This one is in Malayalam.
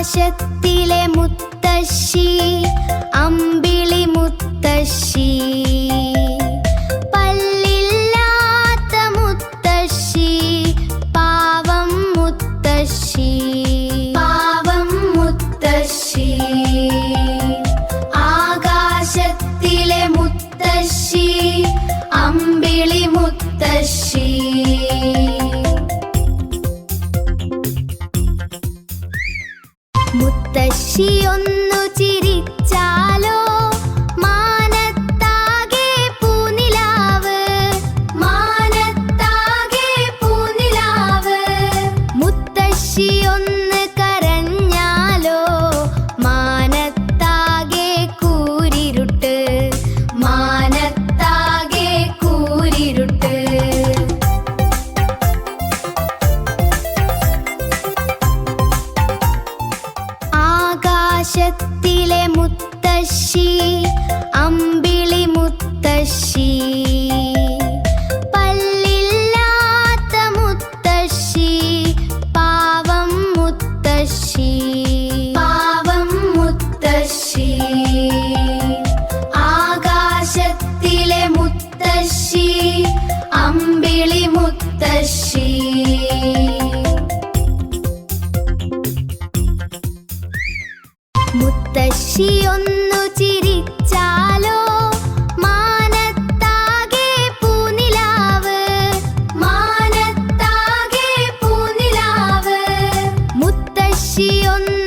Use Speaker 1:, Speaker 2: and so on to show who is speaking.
Speaker 1: ആകാശത്തിലെ മുത്തശ്ശി അമ്പിളി മുത്തശ്ശി, പല്ലില്ലാത്ത മുത്തശ്ശി പാവം മുത്തശ്ശി, പാവം മുത്തശ്ശി. ആകാശത്തിലെ മുത്തശ്ശി അമ്പിളി മുത്തശ്ശി. മുത്തശ്ശിയൊന്നു ചിരിച്ചാലോ മാനത്താകെ പൂനിലാവ്, മാനത്താകെ പൂനിലാവ്. മുത്തശ്ശിയൊന്ന് കരഞ്ഞാലോ മാനത്താകെ കൂരിരുട്ട്, മാനത്താകെ കൂരിരുട്ട്. ആകാശത്തിലെ മുത്തശ്ശി അമ്പിളി മുത്തശ്ശി, പല്ലില്ലാത്ത മുത്തശ്ശി പാവം മുത്തശ്ശി, പാവം മുത്തശ്ശി. ആകാശത്തിലെ മുത്തശ്ശി അമ്പിളി മുത്തശ്ശി. മുത്തശ്ശിയൊന്നു ചിരിച്ചാലോ മാനത്താകെ പൂനിലാവ്, മാനത്താകെ പൂനിലാവ്. മുത്തശ്ശിയൊന്നു